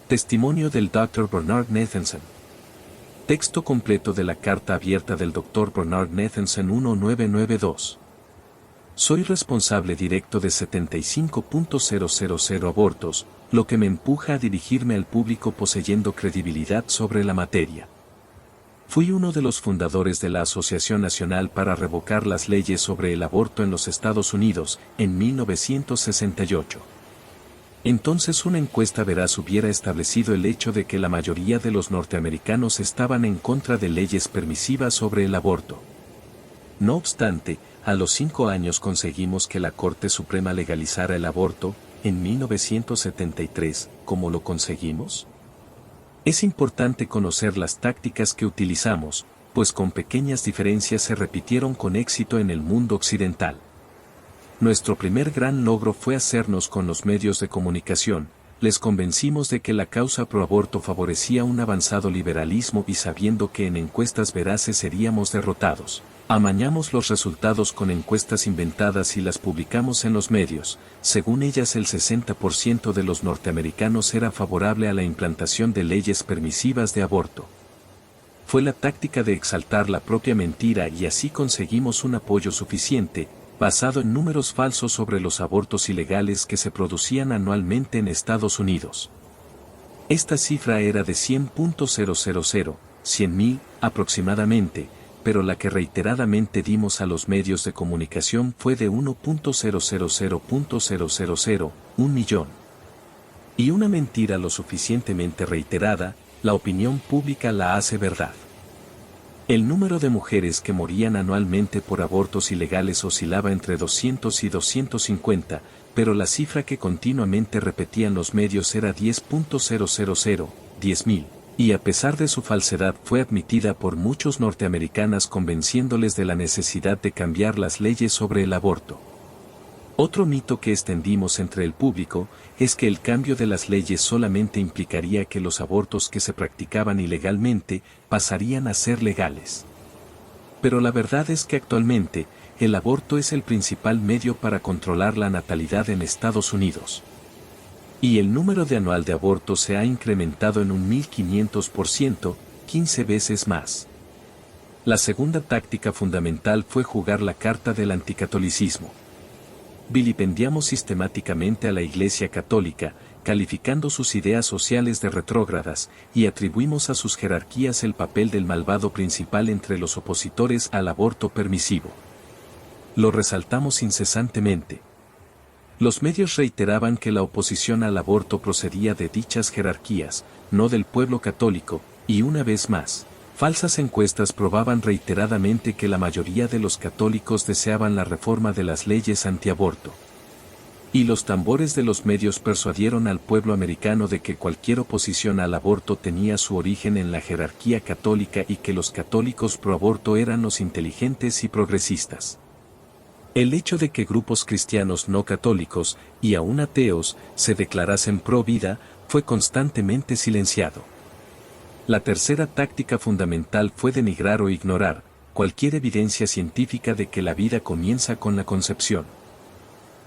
Testimonio del Dr. Bernard Nathanson. Texto completo de la carta abierta del Dr. Bernard Nathanson 1992. Soy responsable directo de 75.000 abortos, lo que me empuja a dirigirme al público poseyendo credibilidad sobre la materia. Fui uno de los fundadores de la Asociación Nacional para revocar las leyes sobre el aborto en los Estados Unidos, en 1968. Entonces una encuesta veraz hubiera establecido el hecho de que la mayoría de los norteamericanos estaban en contra de leyes permisivas sobre el aborto. No obstante, a los 5 años conseguimos que la Corte Suprema legalizara el aborto, en 1973, ¿cómo lo conseguimos? Es importante conocer las tácticas que utilizamos, pues con pequeñas diferencias se repitieron con éxito en el mundo occidental. Nuestro primer gran logro fue hacernos con los medios de comunicación, les convencimos de que la causa pro aborto favorecía un avanzado liberalismo y sabiendo que en encuestas veraces seríamos derrotados. Amañamos los resultados con encuestas inventadas y las publicamos en los medios. Según ellas, el 60% de los norteamericanos era favorable a la implantación de leyes permisivas de aborto. Fue la táctica de exaltar la propia mentira y así conseguimos un apoyo suficiente, basado en números falsos sobre los abortos ilegales que se producían anualmente en Estados Unidos. Esta cifra era de 100.000 aproximadamente, pero la que reiteradamente dimos a los medios de comunicación fue de 1.000.000, 1 millón. Y una mentira lo suficientemente reiterada, la opinión pública la hace verdad. El número de mujeres que morían anualmente por abortos ilegales oscilaba entre 200 y 250, pero la cifra que continuamente repetían los medios era 10.000, 10.000, y a pesar de su falsedad fue admitida por muchos norteamericanas convenciéndoles de la necesidad de cambiar las leyes sobre el aborto. Otro mito que extendimos entre el público es que el cambio de las leyes solamente implicaría que los abortos que se practicaban ilegalmente pasarían a ser legales. Pero la verdad es que actualmente, el aborto es el principal medio para controlar la natalidad en Estados Unidos. Y el número de anual de abortos se ha incrementado en un 1500%, 15 veces más. La segunda táctica fundamental fue jugar la carta del anticatolicismo. Vilipendiamos sistemáticamente a la Iglesia Católica, calificando sus ideas sociales de retrógradas, y atribuimos a sus jerarquías el papel del malvado principal entre los opositores al aborto permisivo. Lo resaltamos incesantemente. Los medios reiteraban que la oposición al aborto procedía de dichas jerarquías, no del pueblo católico, y una vez más, falsas encuestas probaban reiteradamente que la mayoría de los católicos deseaban la reforma de las leyes antiaborto. Y los tambores de los medios persuadieron al pueblo americano de que cualquier oposición al aborto tenía su origen en la jerarquía católica y que los católicos pro aborto eran los inteligentes y progresistas. El hecho de que grupos cristianos no católicos, y aún ateos, se declarasen pro vida, fue constantemente silenciado. La tercera táctica fundamental fue denigrar o ignorar cualquier evidencia científica de que la vida comienza con la concepción.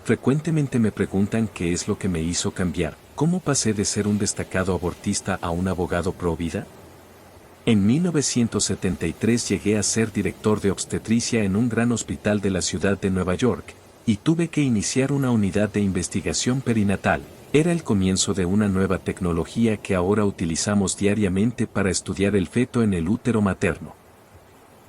Frecuentemente me preguntan qué es lo que me hizo cambiar, cómo pasé de ser un destacado abortista a un abogado pro vida. En 1973 llegué a ser director de obstetricia en un gran hospital de la ciudad de Nueva York, y tuve que iniciar una unidad de investigación perinatal. Era el comienzo de una nueva tecnología que ahora utilizamos diariamente para estudiar el feto en el útero materno.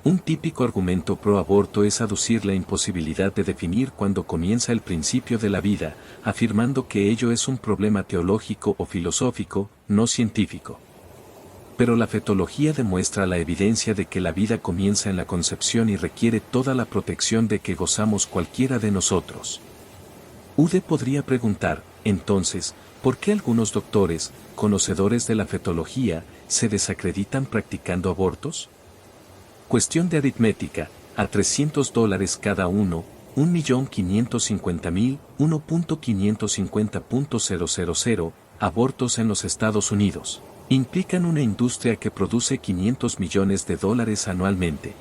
Un típico argumento pro aborto es aducir la imposibilidad de definir cuándo comienza el principio de la vida, afirmando que ello es un problema teológico o filosófico, no científico. Pero la fetología demuestra la evidencia de que la vida comienza en la concepción y requiere toda la protección de que gozamos cualquiera de nosotros. Ude podría preguntar, entonces, ¿por qué algunos doctores, conocedores de la fetología, se desacreditan practicando abortos? Cuestión de aritmética, a $300 cada uno, 1.550.000, 1.550.000 abortos en los Estados Unidos. Implican una industria que produce $500 millones anualmente,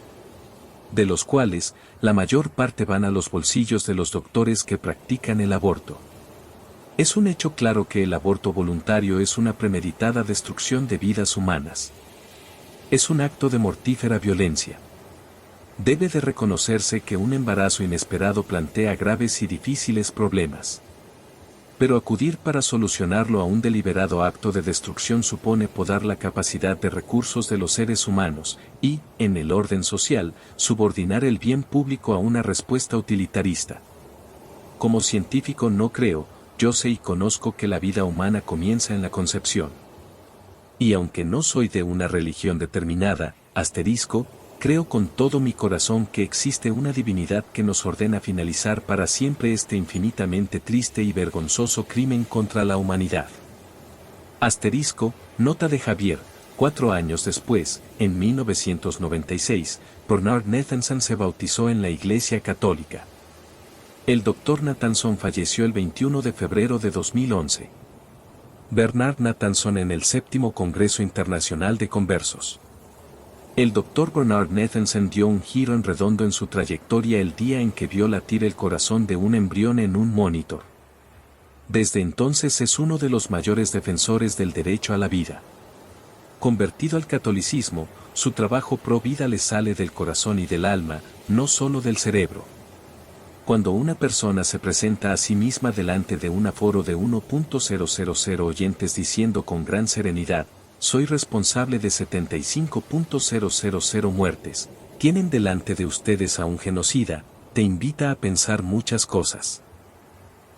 de los cuales, la mayor parte van a los bolsillos de los doctores que practican el aborto. Es un hecho claro que el aborto voluntario es una premeditada destrucción de vidas humanas. Es un acto de mortífera violencia. Debe de reconocerse que un embarazo inesperado plantea graves y difíciles problemas. Pero acudir para solucionarlo a un deliberado acto de destrucción supone podar la capacidad de recursos de los seres humanos y, en el orden social, subordinar el bien público a una respuesta utilitarista. Como científico no creo, yo sé y conozco que la vida humana comienza en la concepción. Y aunque no soy de una religión determinada, creo con todo mi corazón que existe una divinidad que nos ordena finalizar para siempre este infinitamente triste y vergonzoso crimen contra la humanidad. Nota de Javier, 4 años después, en 1996, Bernard Nathanson se bautizó en la Iglesia Católica. El Dr. Nathanson falleció el 21 de febrero de 2011. Bernard Nathanson en el 7º Congreso Internacional de Conversos. El Dr. Bernard Nathanson dio un giro en redondo en su trayectoria el día en que vio latir el corazón de un embrión en un monitor. Desde entonces es uno de los mayores defensores del derecho a la vida. Convertido al catolicismo, su trabajo pro vida le sale del corazón y del alma, no solo del cerebro. Cuando una persona se presenta a sí misma delante de un aforo de 1.000 oyentes diciendo con gran serenidad, soy responsable de 75.000 muertes, tienen delante de ustedes a un genocida, te invita a pensar muchas cosas.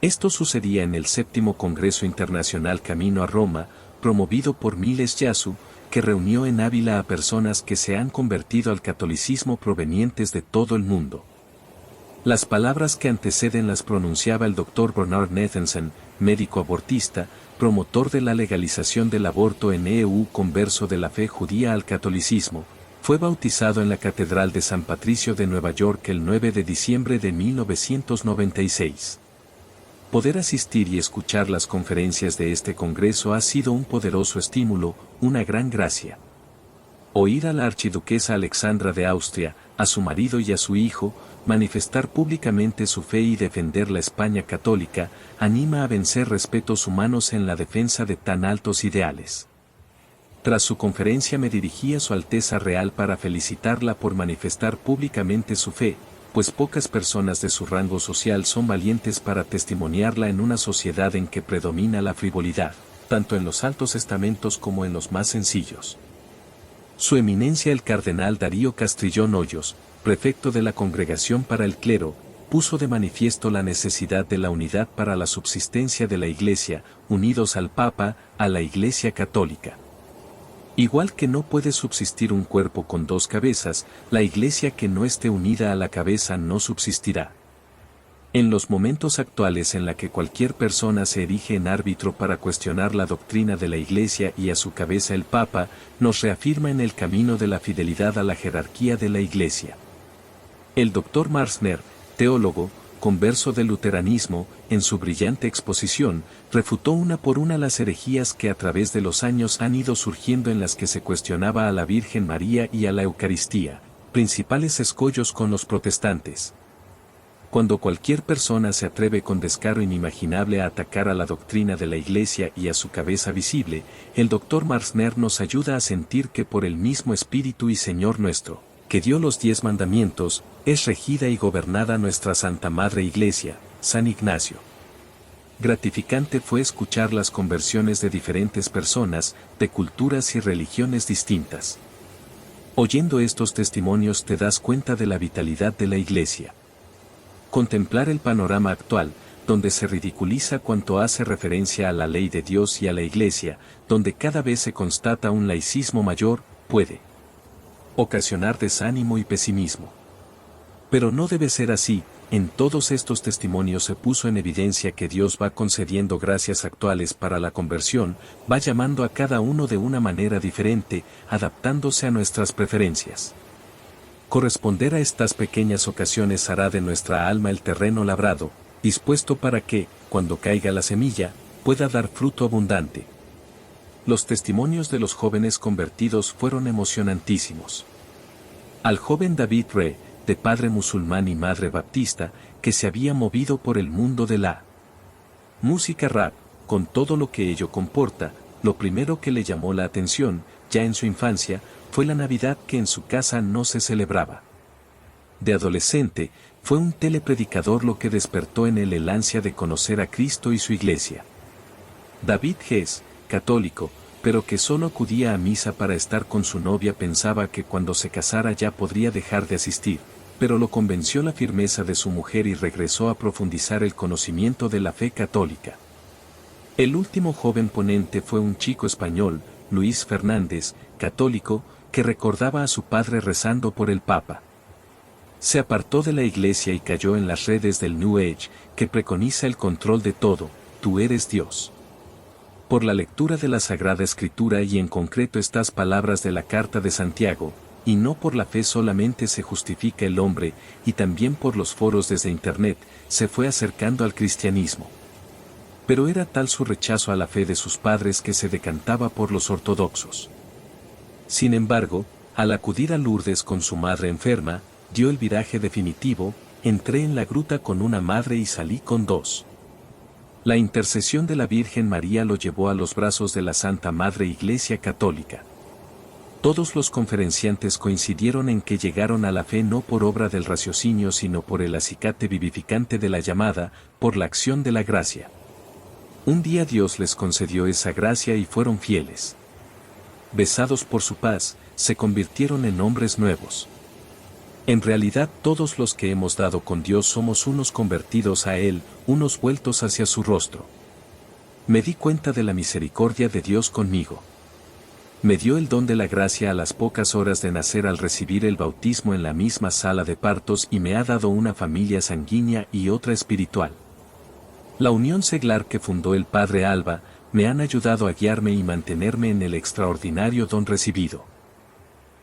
Esto sucedía en el 7º Congreso Internacional Camino a Roma, promovido por Miles Yasu, que reunió en Ávila a personas que se han convertido al catolicismo provenientes de todo el mundo. Las palabras que anteceden las pronunciaba el Dr. Bernard Nathanson, médico abortista, promotor de la legalización del aborto en EU, converso de la fe judía al catolicismo. Fue bautizado en la Catedral de San Patricio de Nueva York el 9 de diciembre de 1996. Poder asistir y escuchar las conferencias de este congreso ha sido un poderoso estímulo, una gran gracia. Oír a la archiduquesa Alexandra de Austria, a su marido y a su hijo, manifestar públicamente su fe y defender la España católica, anima a vencer respetos humanos en la defensa de tan altos ideales. Tras su conferencia me dirigí a Su Alteza Real para felicitarla por manifestar públicamente su fe, pues pocas personas de su rango social son valientes para testimoniarla en una sociedad en que predomina la frivolidad, tanto en los altos estamentos como en los más sencillos. Su Eminencia el Cardenal Darío Castrillón Hoyos, prefecto de la Congregación para el Clero, puso de manifiesto la necesidad de la unidad para la subsistencia de la Iglesia, unidos al Papa, a la Iglesia Católica. Igual que no puede subsistir un cuerpo con dos cabezas, la Iglesia que no esté unida a la cabeza no subsistirá. En los momentos actuales en la que cualquier persona se erige en árbitro para cuestionar la doctrina de la Iglesia y a su cabeza el Papa, nos reafirma en el camino de la fidelidad a la jerarquía de la Iglesia. El Dr. Marsner, teólogo, converso del luteranismo, en su brillante exposición, refutó una por una las herejías que a través de los años han ido surgiendo en las que se cuestionaba a la Virgen María y a la Eucaristía, principales escollos con los protestantes. Cuando cualquier persona se atreve con descaro inimaginable a atacar a la doctrina de la Iglesia y a su cabeza visible, el Dr. Marsner nos ayuda a sentir que por el mismo Espíritu y Señor nuestro, que dio los 10 mandamientos, es regida y gobernada nuestra Santa Madre Iglesia, San Ignacio. Gratificante fue escuchar las conversiones de diferentes personas, de culturas y religiones distintas. Oyendo estos testimonios te das cuenta de la vitalidad de la Iglesia. Contemplar el panorama actual, donde se ridiculiza cuanto hace referencia a la ley de Dios y a la Iglesia, donde cada vez se constata un laicismo mayor, puede ocasionar desánimo y pesimismo. Pero no debe ser así, en todos estos testimonios se puso en evidencia que Dios va concediendo gracias actuales para la conversión, va llamando a cada uno de una manera diferente, adaptándose a nuestras preferencias. Corresponder a estas pequeñas ocasiones hará de nuestra alma el terreno labrado, dispuesto para que, cuando caiga la semilla, pueda dar fruto abundante. Los testimonios de los jóvenes convertidos fueron emocionantísimos. Al joven David Re, de padre musulmán y madre baptista, que se había movido por el mundo de la música rap, con todo lo que ello comporta. Lo primero que le llamó la atención, ya en su infancia, fue la Navidad, que en su casa no se celebraba. De adolescente, fue un telepredicador lo que despertó en él el ansia de conocer a Cristo y su iglesia. David Hess, católico, pero que solo acudía a misa para estar con su novia, pensaba que cuando se casara ya podría dejar de asistir, pero lo convenció la firmeza de su mujer y regresó a profundizar el conocimiento de la fe católica. El último joven ponente fue un chico español, Luis Fernández, católico, que recordaba a su padre rezando por el Papa. Se apartó de la iglesia y cayó en las redes del New Age, que preconiza el control de todo. Tú eres Dios. Por la lectura de la Sagrada Escritura y en concreto estas palabras de la Carta de Santiago, y no por la fe solamente se justifica el hombre, y también por los foros desde Internet, se fue acercando al cristianismo. Pero era tal su rechazo a la fe de sus padres que se decantaba por los ortodoxos. Sin embargo, al acudir a Lourdes con su madre enferma, dio el viraje definitivo: entré en la gruta con una madre y salí con dos. La intercesión de la Virgen María lo llevó a los brazos de la Santa Madre Iglesia Católica. Todos los conferenciantes coincidieron en que llegaron a la fe no por obra del raciocinio sino por el acicate vivificante de la llamada, por la acción de la gracia. Un día Dios les concedió esa gracia y fueron fieles. Besados por su paz, se convirtieron en hombres nuevos. En realidad todos los que hemos dado con Dios somos unos convertidos a Él, unos vueltos hacia su rostro. Me di cuenta de la misericordia de Dios conmigo. Me dio el don de la gracia a las pocas horas de nacer al recibir el bautismo en la misma sala de partos y me ha dado una familia sanguínea y otra espiritual. La unión seglar que fundó el Padre Alba, me han ayudado a guiarme y mantenerme en el extraordinario don recibido.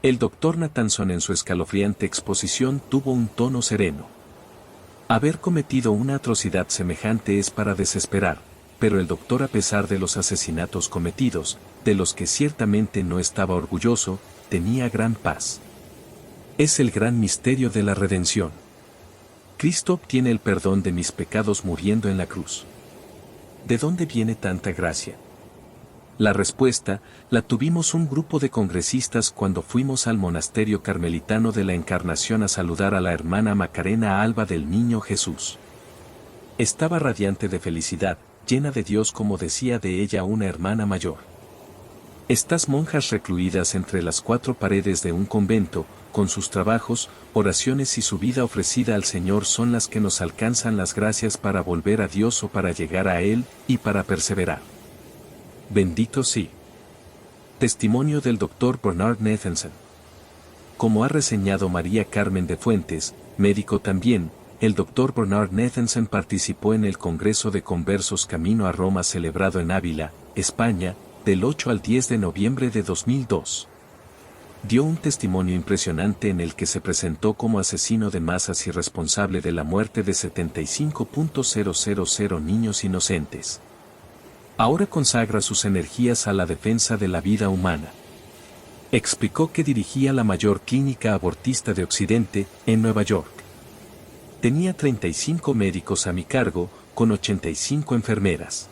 El doctor Nathanson en su escalofriante exposición tuvo un tono sereno. Haber cometido una atrocidad semejante es para desesperar, pero el doctor, a pesar de los asesinatos cometidos, de los que ciertamente no estaba orgulloso, tenía gran paz. Es el gran misterio de la redención. Cristo obtiene el perdón de mis pecados muriendo en la cruz. ¿De dónde viene tanta gracia? La respuesta la tuvimos un grupo de congresistas cuando fuimos al monasterio carmelitano de la Encarnación a saludar a la hermana Macarena Alba del Niño Jesús. Estaba radiante de felicidad, llena de Dios, como decía de ella una hermana mayor. Estas monjas recluidas entre las cuatro paredes de un convento, con sus trabajos, oraciones y su vida ofrecida al Señor, son las que nos alcanzan las gracias para volver a Dios o para llegar a Él, y para perseverar. Bendito sí. Testimonio del Dr. Bernard Nathanson. Como ha reseñado María Carmen de Fuentes, médico también, el Dr. Bernard Nathanson participó en el Congreso de Conversos Camino a Roma celebrado en Ávila, España, del 8 al 10 de noviembre de 2002. Dio un testimonio impresionante en el que se presentó como asesino de masas y responsable de la muerte de 75.000 niños inocentes. Ahora consagra sus energías a la defensa de la vida humana. Explicó que dirigía la mayor clínica abortista de Occidente, en Nueva York. Tenía 35 médicos a mi cargo, con 85 enfermeras.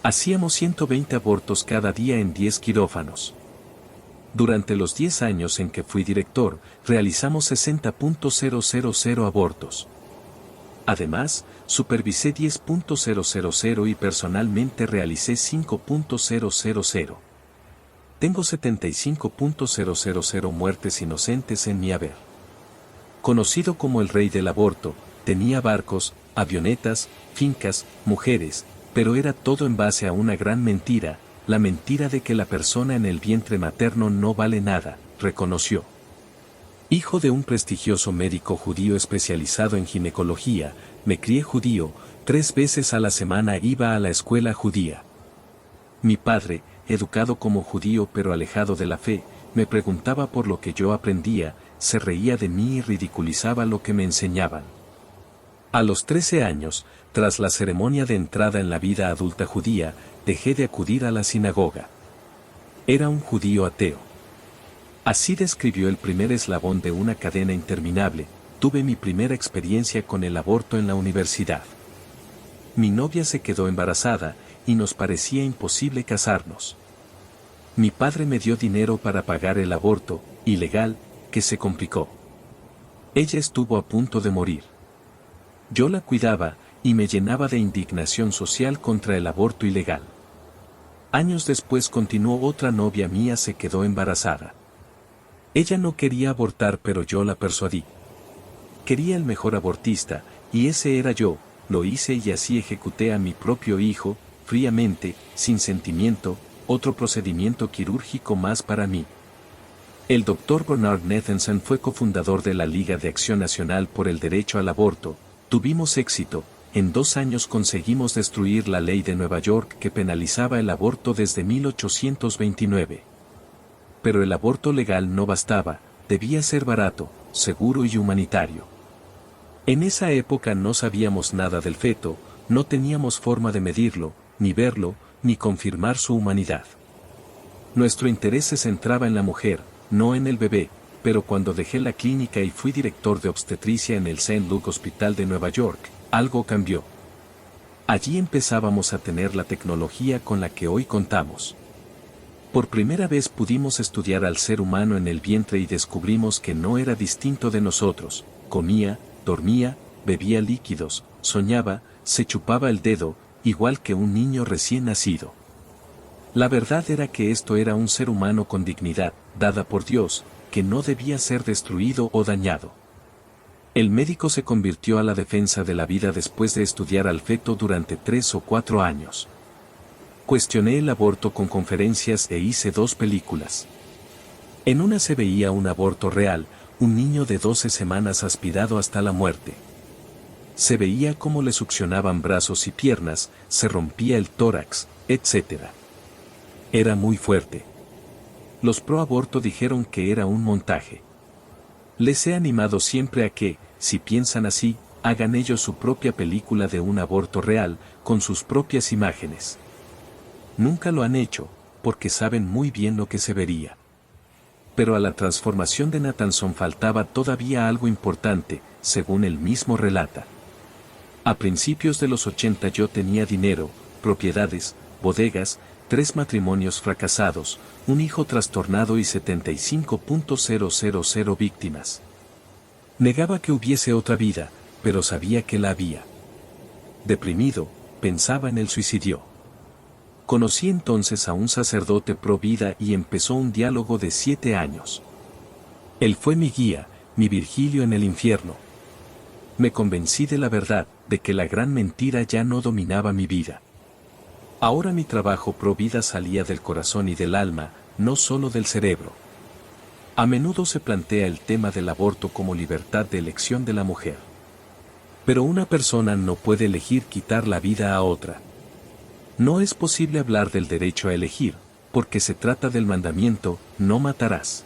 Hacíamos 120 abortos cada día en 10 quirófanos. Durante los 10 años en que fui director, realizamos 60.000 abortos. Además, supervisé 10.000 y personalmente realicé 5.000. Tengo 75.000 muertes inocentes en mi haber. Conocido como el rey del aborto, tenía barcos, avionetas, fincas, mujeres, pero era todo en base a una gran mentira, la mentira de que la persona en el vientre materno no vale nada, reconoció. Hijo de un prestigioso médico judío especializado en ginecología, me crié judío, 3 veces a la semana iba a la escuela judía. Mi padre, educado como judío pero alejado de la fe, me preguntaba por lo que yo aprendía, se reía de mí y ridiculizaba lo que me enseñaban. A los 13 años, tras la ceremonia de entrada en la vida adulta judía, dejé de acudir a la sinagoga. Era un judío ateo. Así describió el primer eslabón de una cadena interminable. Tuve mi primera experiencia con el aborto en la universidad. Mi novia se quedó embarazada, y nos parecía imposible casarnos. Mi padre me dio dinero para pagar el aborto, ilegal, que se complicó. Ella estuvo a punto de morir. Yo la cuidaba, y me llenaba de indignación social contra el aborto ilegal. Años después continuó otra novia mía se quedó embarazada. Ella no quería abortar pero yo la persuadí. Quería el mejor abortista, y ese era yo, lo hice y así ejecuté a mi propio hijo, fríamente, sin sentimiento, otro procedimiento quirúrgico más para mí. El Dr. Bernard Nathanson fue cofundador de la Liga de Acción Nacional por el Derecho al Aborto. Tuvimos éxito, en 2 años conseguimos destruir la ley de Nueva York que penalizaba el aborto desde 1829. Pero el aborto legal no bastaba, debía ser barato, seguro y humanitario. En esa época no sabíamos nada del feto, no teníamos forma de medirlo, ni verlo, ni confirmar su humanidad. Nuestro interés se centraba en la mujer, no en el bebé, pero cuando dejé la clínica y fui director de obstetricia en el St. Luke Hospital de Nueva York, algo cambió. Allí empezábamos a tener la tecnología con la que hoy contamos. Por primera vez pudimos estudiar al ser humano en el vientre y descubrimos que no era distinto de nosotros, comía, dormía, bebía líquidos, soñaba, se chupaba el dedo, igual que un niño recién nacido. La verdad era que esto era un ser humano con dignidad, dada por Dios, que no debía ser destruido o dañado. El médico se convirtió a la defensa de la vida después de estudiar al feto durante 3 o 4 años. Cuestioné el aborto con conferencias e hice 2 películas. En una se veía un aborto real, un niño de 12 semanas aspirado hasta la muerte. Se veía cómo le succionaban brazos y piernas, se rompía el tórax, etc. Era muy fuerte. Los pro aborto dijeron que era un montaje. Les he animado siempre a que, si piensan así, hagan ellos su propia película de un aborto real, con sus propias imágenes. Nunca lo han hecho, porque saben muy bien lo que se vería. Pero a la transformación de Nathanson faltaba todavía algo importante, según él mismo relata. A principios de los 80 yo tenía dinero, propiedades, bodegas, 3 matrimonios fracasados, un hijo trastornado y 75.000 víctimas. Negaba que hubiese otra vida, pero sabía que la había. Deprimido, pensaba en el suicidio. Conocí entonces a un sacerdote pro vida y empezó un diálogo de 7 años. Él fue mi guía, mi Virgilio en el infierno. Me convencí de la verdad, de que la gran mentira ya no dominaba mi vida. Ahora mi trabajo pro vida salía del corazón y del alma, no solo del cerebro. A menudo se plantea el tema del aborto como libertad de elección de la mujer. Pero una persona no puede elegir quitar la vida a otra. No es posible hablar del derecho a elegir, porque se trata del mandamiento, no matarás.